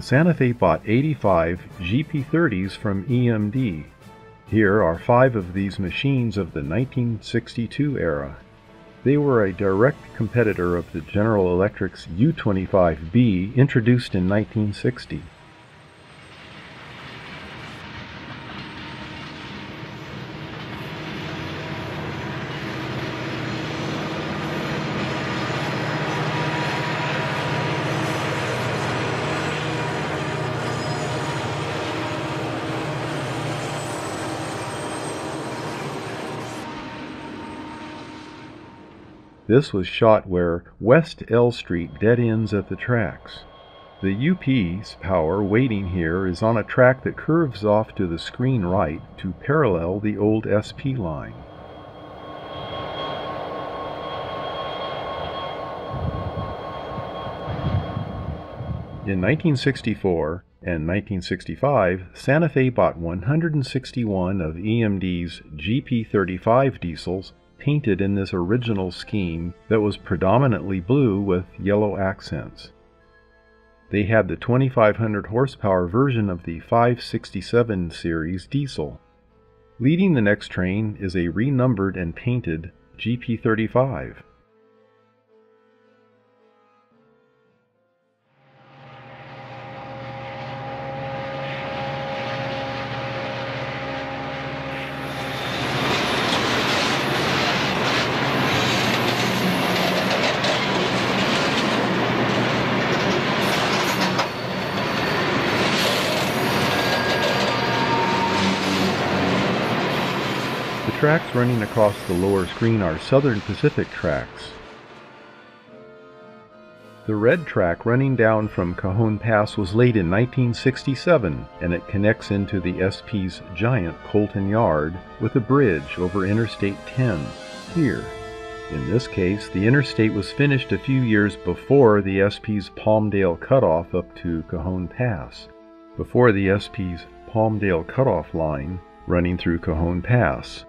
Santa Fe bought 85 GP30s from EMD. Here are 5 of these machines of the 1962 era. They were a direct competitor of the General Electric's U-25B introduced in 1960. This was shot where West L Street dead ends at the tracks. The UP's power waiting here is on a track that curves off to the screen right to parallel the old SP line. In 1964 and 1965, Santa Fe bought 161 of EMD's GP35 diesels painted in this original scheme that was predominantly blue with yellow accents. They had the 2500 horsepower version of the 567 series diesel. Leading the next train is a renumbered and painted GP35. The tracks running across the lower screen are Southern Pacific tracks. The red track running down from Cajon Pass was laid in 1967, and it connects into the SP's giant Colton Yard with a bridge over Interstate 10 here. In this case, the interstate was finished a few years before the SP's Palmdale cutoff up to Cajon Pass, before the SP's Palmdale cutoff line running through Cajon Pass.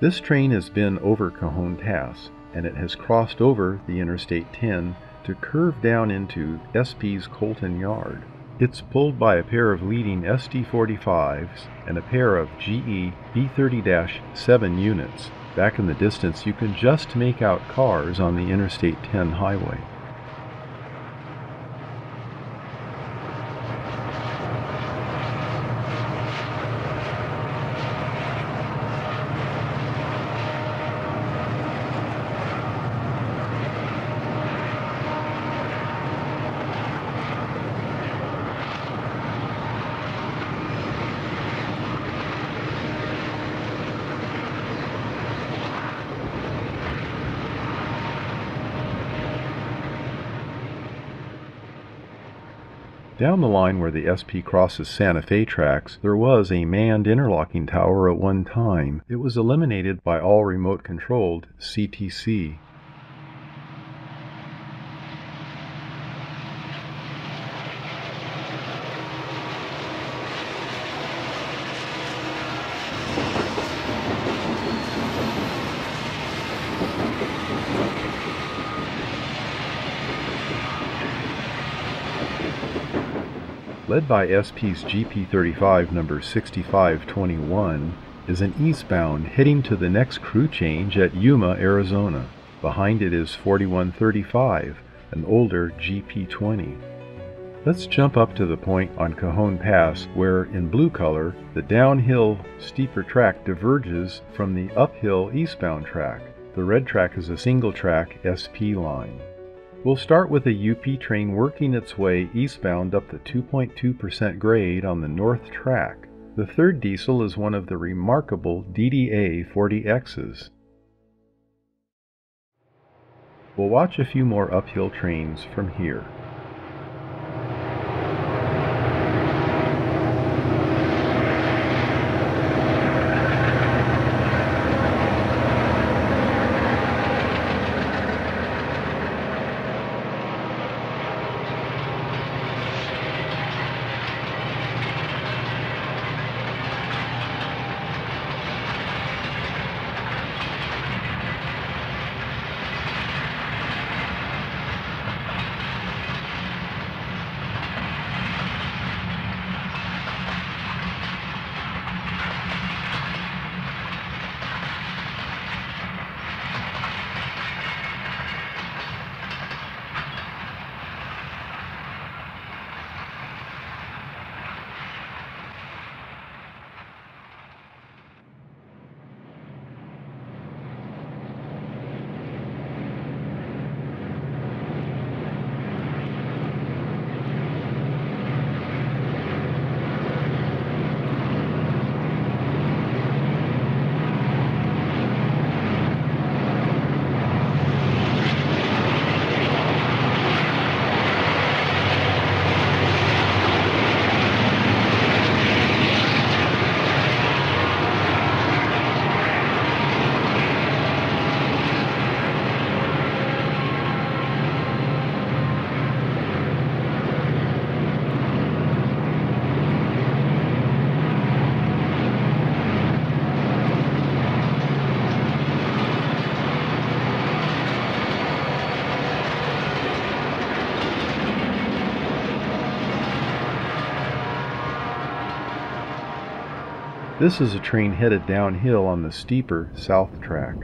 This train has been over Cajon Pass, and it has crossed over the Interstate 10 to curve down into SP's Colton Yard. It's pulled by a pair of leading SD45s and a pair of GE B30-7 units. Back in the distance, you can just make out cars on the Interstate 10 highway. Down the line where the SP crosses Santa Fe tracks, there was a manned interlocking tower at one time. It was eliminated by all remote-controlled CTC. Led by SP's GP35 number 6521, is an eastbound heading to the next crew change at Yuma, Arizona. Behind it is 4135, an older GP20. Let's jump up to the point on Cajon Pass where, in blue color, the downhill, steeper track diverges from the uphill eastbound track. The red track is a single-track SP line. We'll start with a UP train working its way eastbound up the 2.2% grade on the north track. The third diesel is one of the remarkable DDA 40Xs. We'll watch a few more uphill trains from here. This is a train headed downhill on the steeper south track.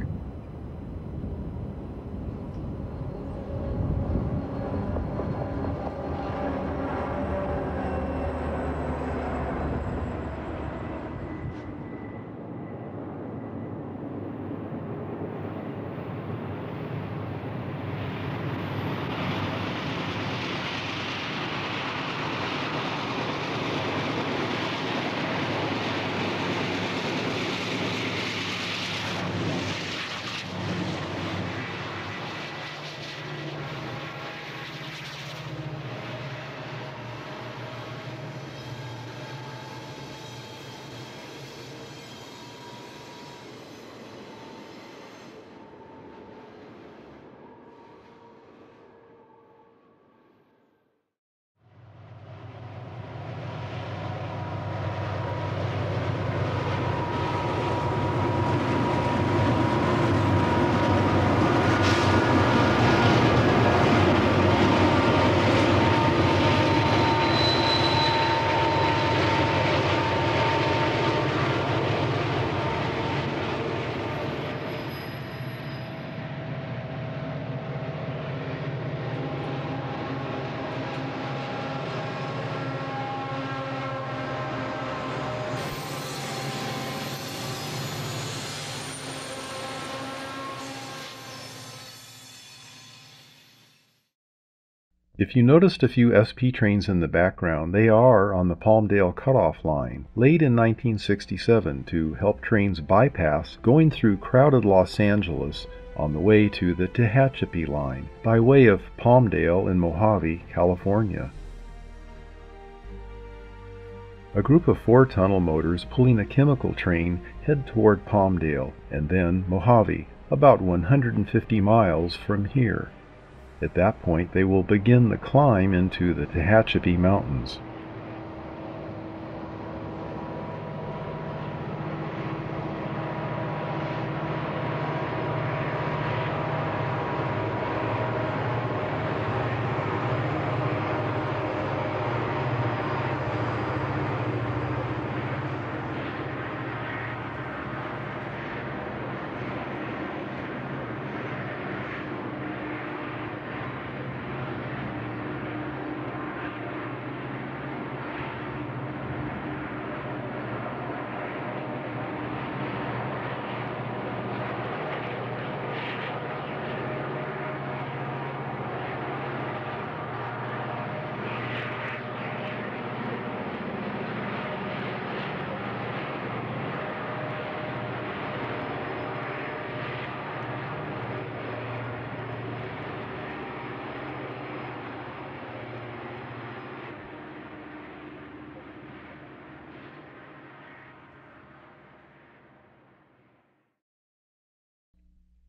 If you noticed a few SP trains in the background, they are on the Palmdale cutoff line, laid in 1967 to help trains bypass going through crowded Los Angeles on the way to the Tehachapi line by way of Palmdale and Mojave, California. A group of 4 tunnel motors pulling a chemical train head toward Palmdale and then Mojave, about 150 miles from here. At that point, they will begin the climb into the Tehachapi Mountains.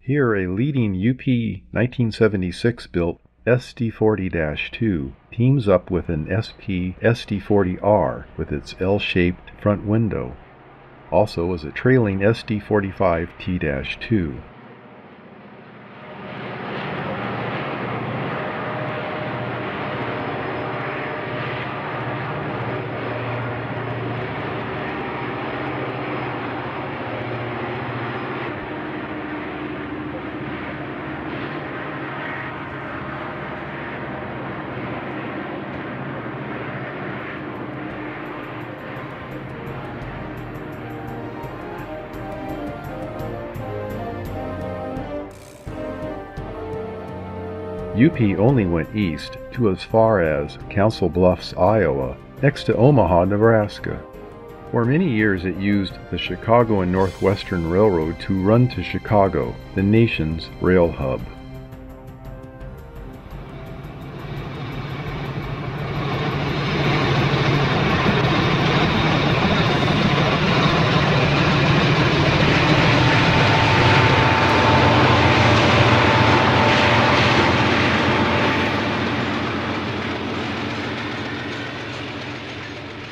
Here, a leading UP 1976 built SD40-2 teams up with an SP SD40R with its L-shaped front window. Also is a trailing SD45T-2. UP only went east to as far as Council Bluffs, Iowa, next to Omaha, Nebraska. For many years it used the Chicago and Northwestern Railroad to run to Chicago, the nation's rail hub.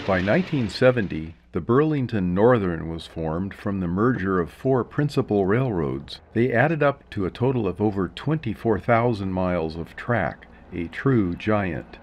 By 1970, the Burlington Northern was formed from the merger of 4 principal railroads. They added up to a total of over 24,000 miles of track, a true giant.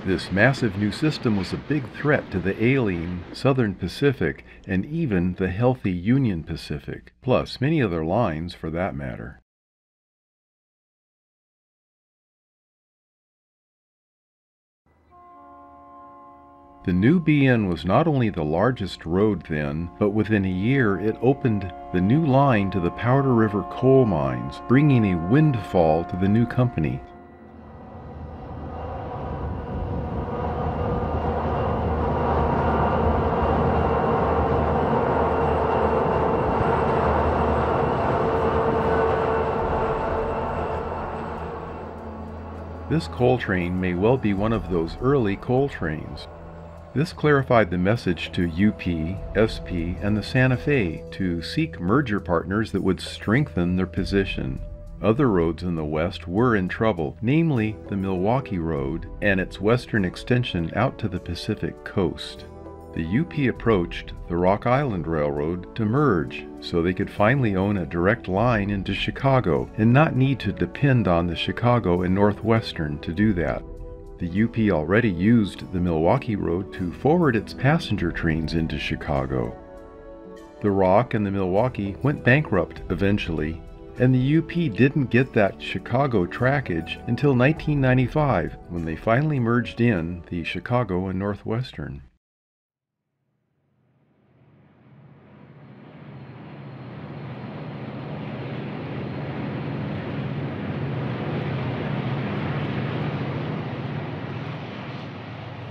This massive new system was a big threat to the ailing Southern Pacific and even the healthy Union Pacific, plus many other lines for that matter. The new BN was not only the largest road then, but within a year it opened the new line to the Powder River coal mines, bringing a windfall to the new company. This coal train may well be one of those early coal trains. This clarified the message to UP, SP, and the Santa Fe to seek merger partners that would strengthen their position. Other roads in the West were in trouble, namely the Milwaukee Road and its western extension out to the Pacific coast. The UP approached the Rock Island Railroad to merge so they could finally own a direct line into Chicago and not need to depend on the Chicago and Northwestern to do that. The UP already used the Milwaukee Road to forward its passenger trains into Chicago. The Rock and the Milwaukee went bankrupt eventually, and the UP didn't get that Chicago trackage until 1995 when they finally merged in the Chicago and Northwestern.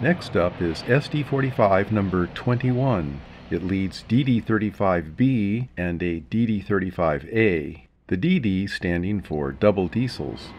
Next up is SD45 number 21. It leads DD35B and a DD35A, the DD standing for double diesels.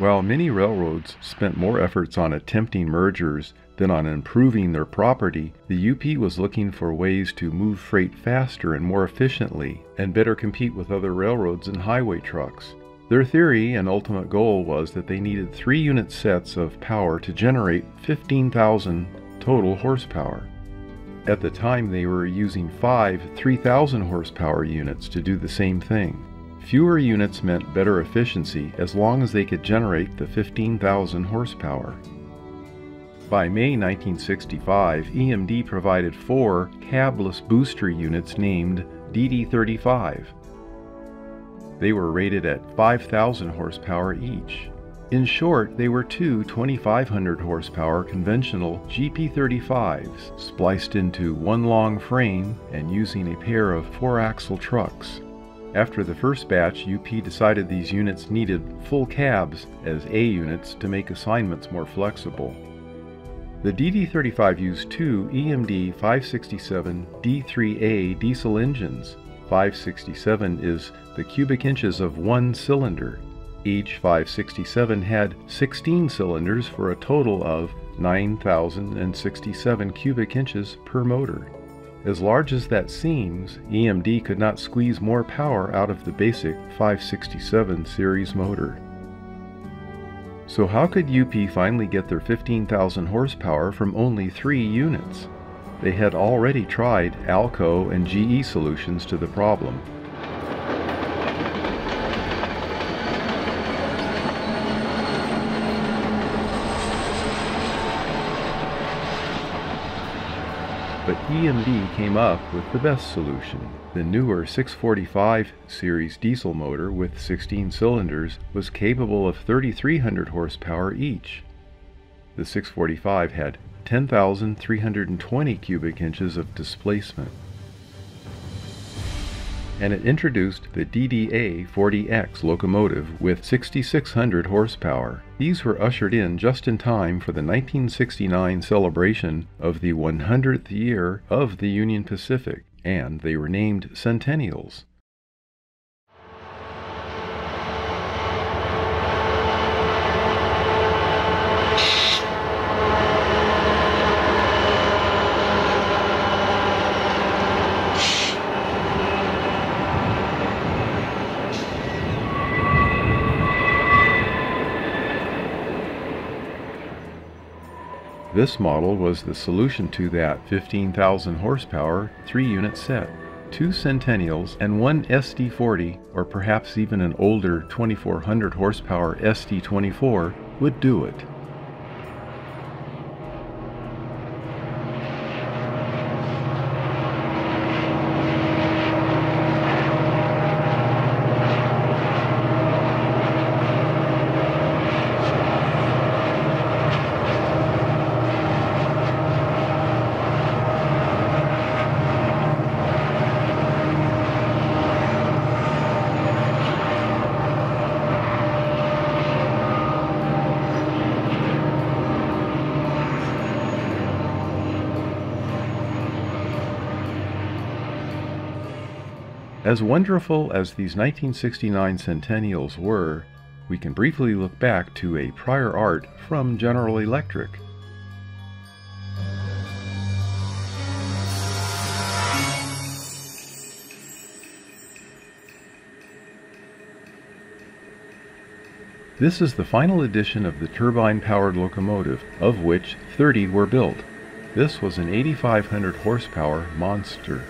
While many railroads spent more efforts on attempting mergers than on improving their property, the UP was looking for ways to move freight faster and more efficiently, and better compete with other railroads and highway trucks. Their theory and ultimate goal was that they needed 3 unit sets of power to generate 15,000 total horsepower. At the time, they were using 5 3,000 horsepower units to do the same thing. Fewer units meant better efficiency as long as they could generate the 15,000 horsepower. By May 1965, EMD provided 4 cabless booster units named DD35. They were rated at 5,000 horsepower each. In short, they were 2 2,500 horsepower conventional GP35s spliced into one long frame and using a pair of 4-axle trucks. After the first batch, UP decided these units needed full cabs as A units to make assignments more flexible. The DD35 used 2 EMD 567 D3A diesel engines. 567 is the cubic inches of one cylinder. Each 567 had 16 cylinders for a total of 9,067 cubic inches per motor. As large as that seems, EMD could not squeeze more power out of the basic 567 series motor. So how could UP finally get their 15,000 horsepower from only 3 units? They had already tried Alco and GE solutions to the problem. but EMD came up with the best solution. The newer 645 series diesel motor with 16 cylinders was capable of 3,300 horsepower each. The 645 had 10,320 cubic inches of displacement. And it introduced the DDA 40X locomotive with 6,600 horsepower. These were ushered in just in time for the 1969 celebration of the 100th year of the Union Pacific, and they were named Centennials. This model was the solution to that 15,000 horsepower 3-unit set. 2 Centennials and 1 SD40, or perhaps even an older 2,400 horsepower SD24, would do it. As wonderful as these 1969 Centennials were, we can briefly look back to a prior art from General Electric. This is the final edition of the turbine-powered locomotive, of which 30 were built. This was an 8,500 horsepower monster.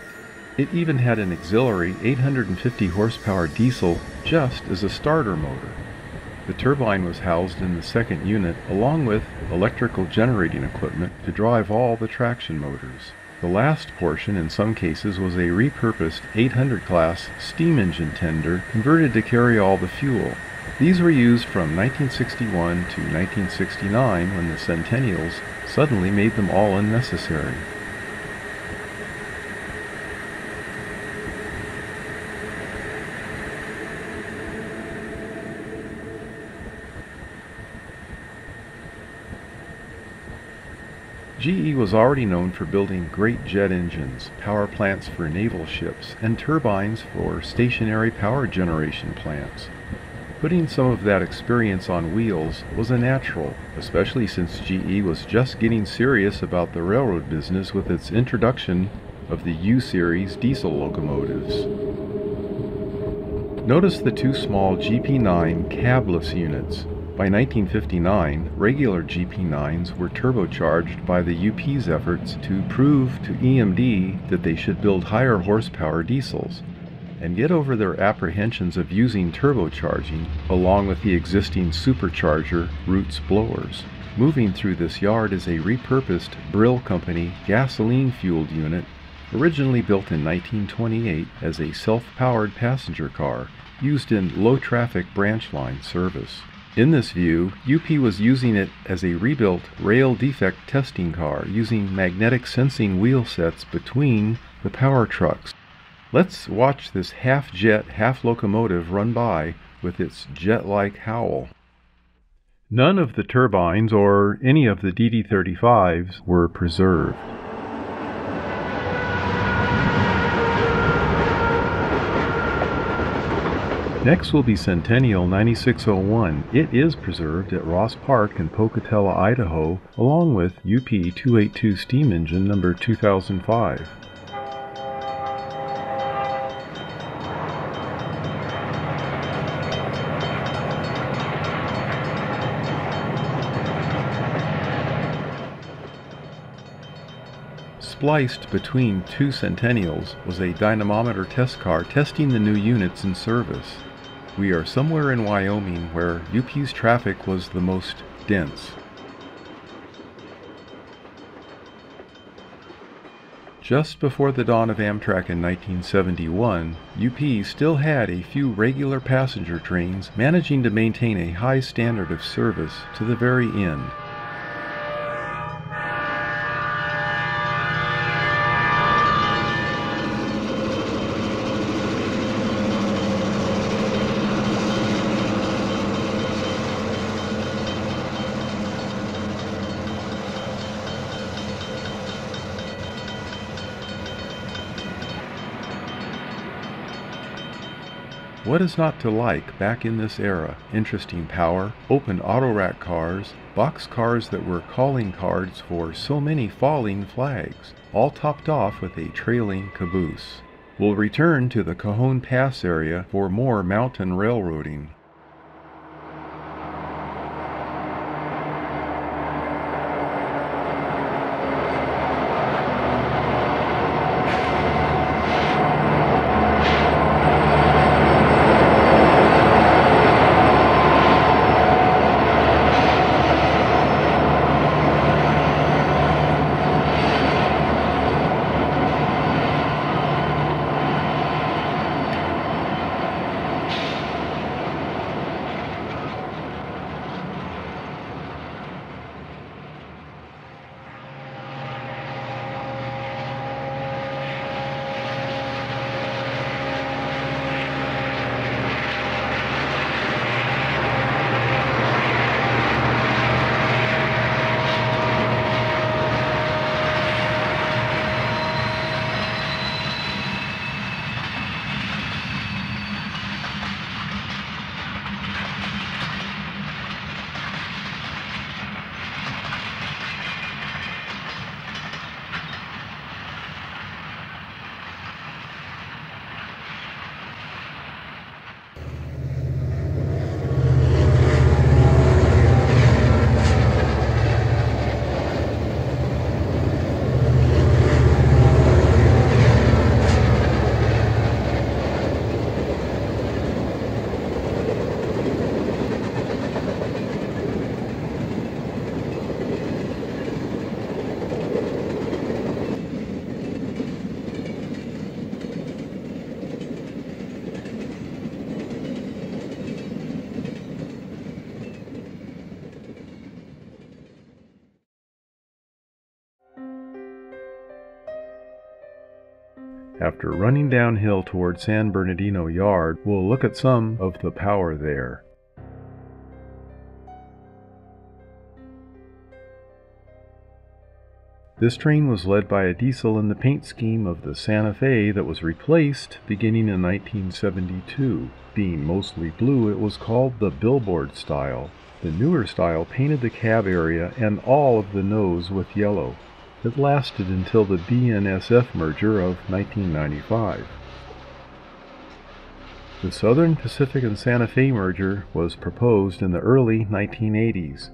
It even had an auxiliary 850 horsepower diesel just as a starter motor. The turbine was housed in the second unit along with electrical generating equipment to drive all the traction motors. The last portion in some cases was a repurposed 800 class steam engine tender converted to carry all the fuel. These were used from 1961 to 1969 when the Centennials suddenly made them all unnecessary. GE was already known for building great jet engines, power plants for naval ships, and turbines for stationary power generation plants. Putting some of that experience on wheels was a natural, especially since GE was just getting serious about the railroad business with its introduction of the U-Series diesel locomotives. Notice the 2 small GP9 cabless units. By 1959, regular GP9s were turbocharged by the UP's efforts to prove to EMD that they should build higher horsepower diesels and get over their apprehensions of using turbocharging along with the existing supercharger Roots blowers. Moving through this yard is a repurposed Brill Company gasoline-fueled unit originally built in 1928 as a self-powered passenger car used in low-traffic branch line service. In this view, UP was using it as a rebuilt rail defect testing car using magnetic sensing wheel sets between the power trucks. Let's watch this half-jet, half-locomotive run by with its jet-like howl. None of the turbines or any of the DD-35s were preserved. Next will be Centennial 9601. It is preserved at Ross Park in Pocatello, Idaho, along with UP 282 steam engine number 2005. Spliced between 2 Centennials was a dynamometer test car testing the new units in service. We are somewhere in Wyoming where UP's traffic was the most dense. Just before the dawn of Amtrak in 1971, UP still had a few regular passenger trains, managing to maintain a high standard of service to the very end. What is not to like back in this era? Interesting power, open auto-rack cars, box cars that were calling cards for so many falling flags, all topped off with a trailing caboose. We'll return to the Cajon Pass area for more mountain railroading. After running downhill toward San Bernardino Yard, we'll look at some of the power there. This train was led by a diesel in the paint scheme of the Santa Fe that was replaced beginning in 1972. Being mostly blue, it was called the billboard style. The newer style painted the cab area and all of the nose with yellow. It lasted until the BNSF merger of 1995. The Southern Pacific and Santa Fe merger was proposed in the early 1980s.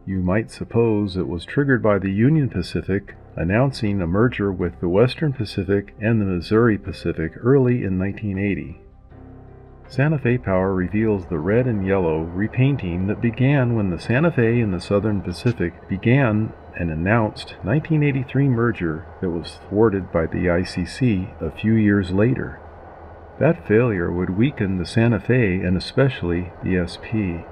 You might suppose it was triggered by the Union Pacific announcing a merger with the Western Pacific and the Missouri Pacific early in 1980. Santa Fe Power reveals the red and yellow repainting that began when the Santa Fe and the Southern Pacific began an announced 1983 merger that was thwarted by the ICC a few years later. That failure would weaken the Santa Fe and especially the SP.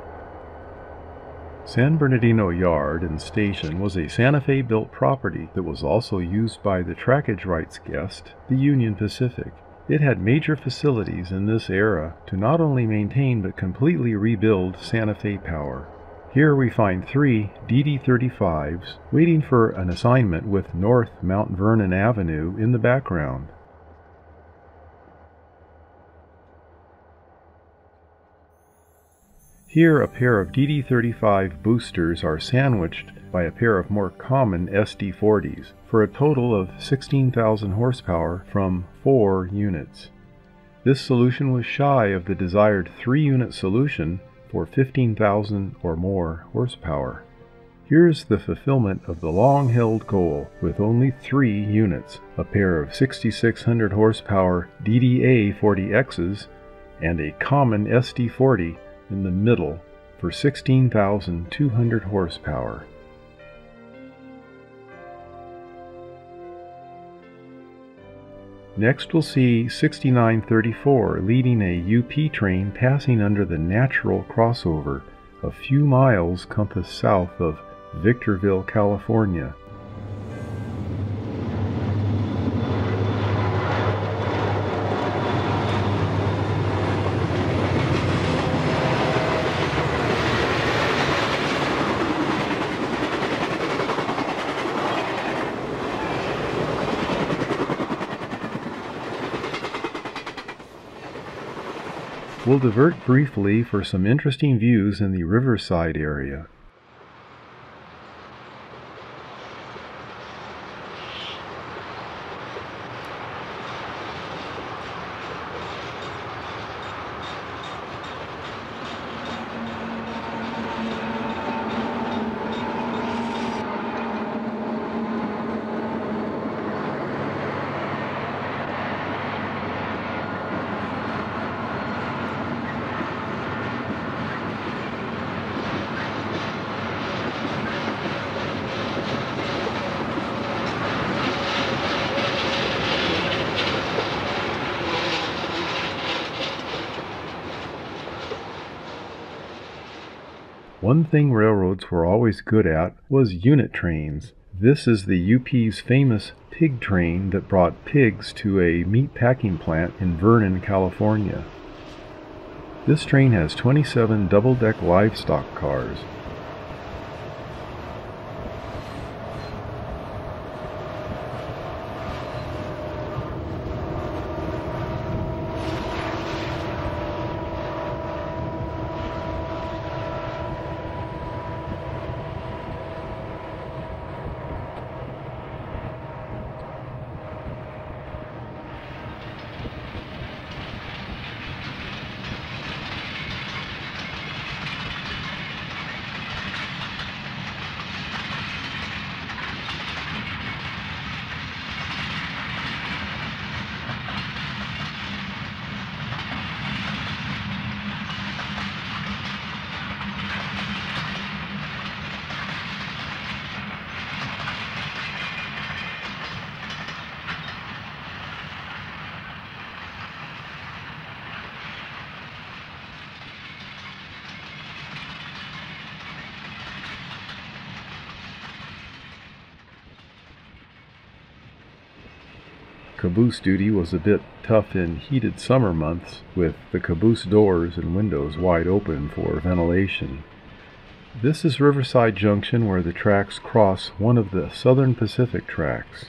San Bernardino Yard and Station was a Santa Fe built property that was also used by the trackage rights guest, the Union Pacific. It had major facilities in this era to not only maintain but completely rebuild Santa Fe Power. Here we find 3 DD-35s waiting for an assignment with North Mount Vernon Avenue in the background. Here a pair of DD-35 boosters are sandwiched by a pair of more common SD-40s for a total of 16,000 horsepower from 4 units. This solution was shy of the desired 3-unit solution for 15,000 or more horsepower. Here's the fulfillment of the long-held goal with only 3 units, a pair of 6,600 horsepower DDA-40Xs and a common SD-40 in the middle for 16,200 horsepower. Next we'll see 6934 leading a UP train passing under the natural crossover a few miles compass south of Victorville, California. We'll divert briefly for some interesting views in the Riverside area. One thing railroads were always good at was unit trains. This is the UP's famous pig train that brought pigs to a meat packing plant in Vernon, California. This train has 27 double-deck livestock cars. Caboose duty was a bit tough in heated summer months, with the caboose doors and windows wide open for ventilation. This is Riverside Junction, where the tracks cross one of the Southern Pacific tracks.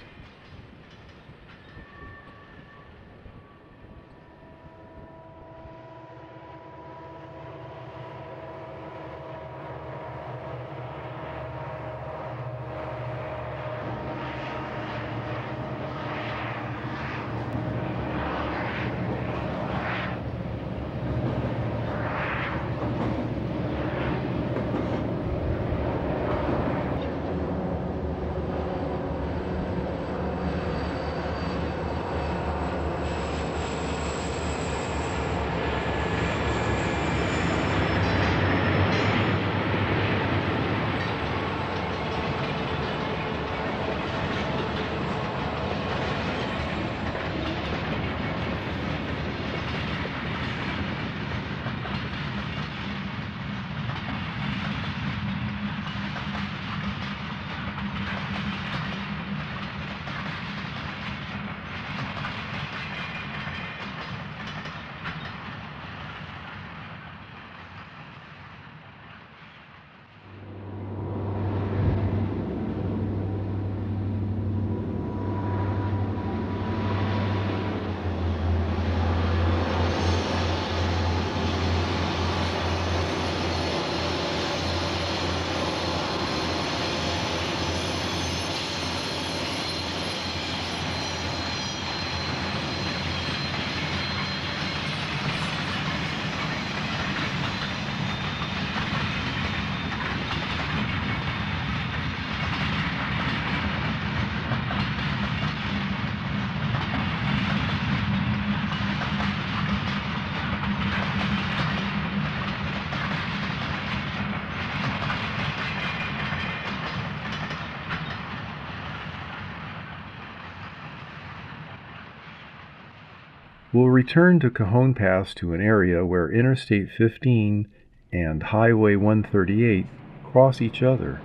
We'll return to Cajon Pass to an area where Interstate 15 and Highway 138 cross each other.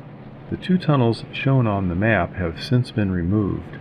The two tunnels shown on the map have since been removed.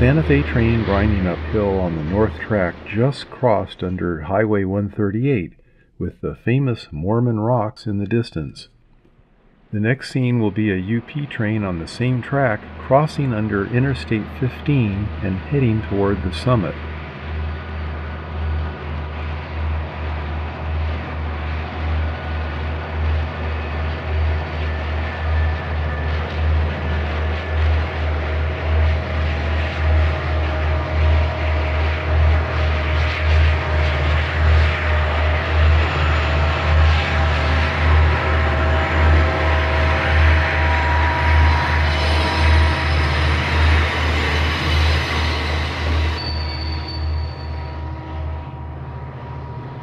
Santa Fe train grinding uphill on the north track just crossed under Highway 138 with the famous Mormon Rocks in the distance. The next scene will be a UP train on the same track crossing under Interstate 15 and heading toward the summit.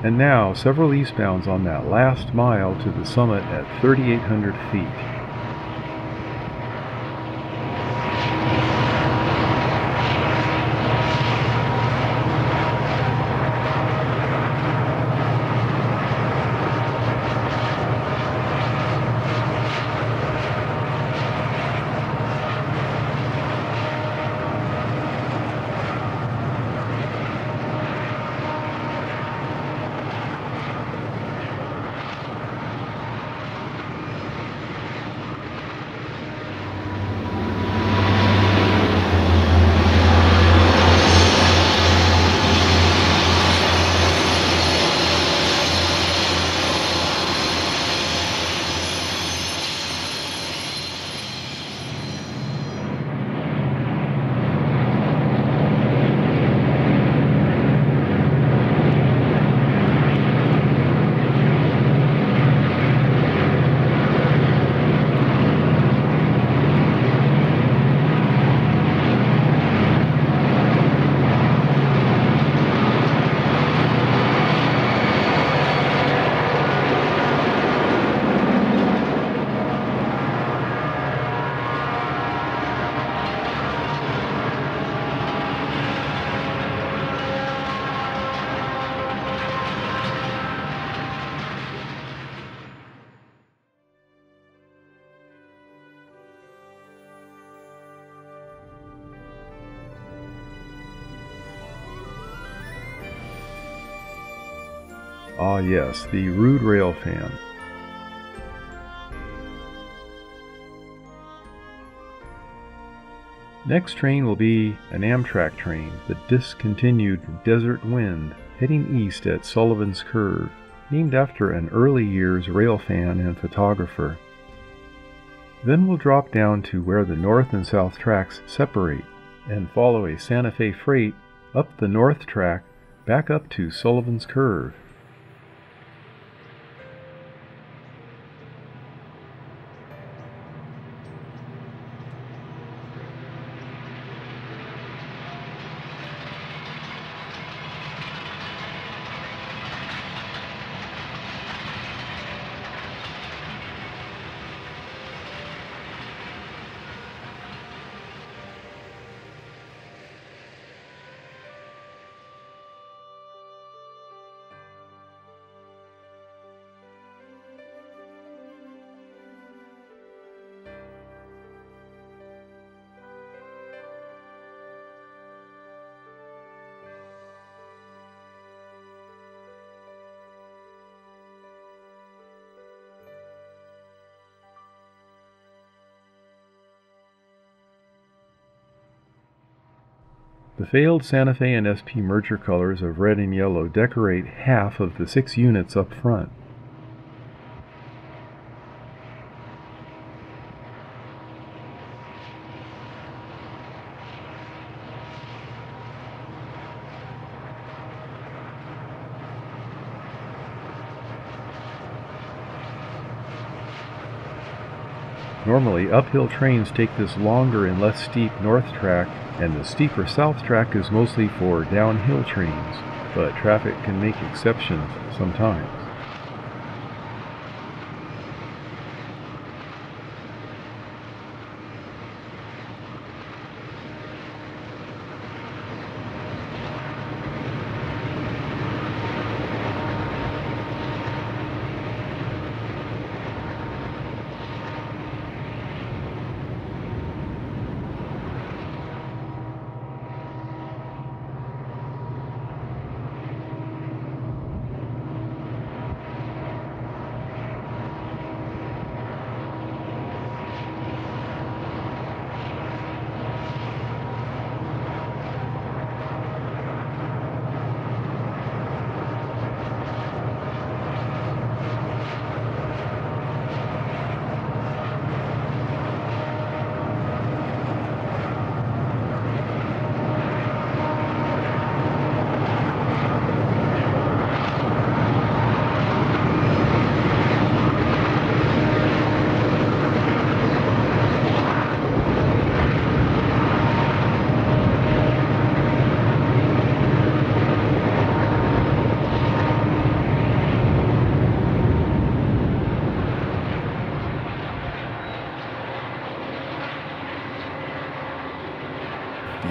And now, several eastbounds on that last mile to the summit at 3,800 feet. Ah yes, the rude rail fan. Next train will be an Amtrak train, the discontinued Desert Wind, heading east at Sullivan's Curve, named after an early years railfan and photographer. Then we'll drop down to where the north and south tracks separate and follow a Santa Fe freight up the north track back up to Sullivan's Curve. The failed Santa Fe and SP merger colors of red and yellow decorate half of the 6 units up front. Normally, uphill trains take this longer and less steep north track, and the steeper south track is mostly for downhill trains, but traffic can make exceptions sometimes.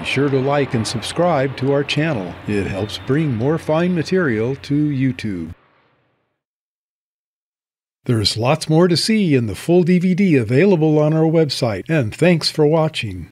Be sure to like and subscribe to our channel. It helps bring more fine material to YouTube. There's lots more to see in the full DVD available on our website, and thanks for watching.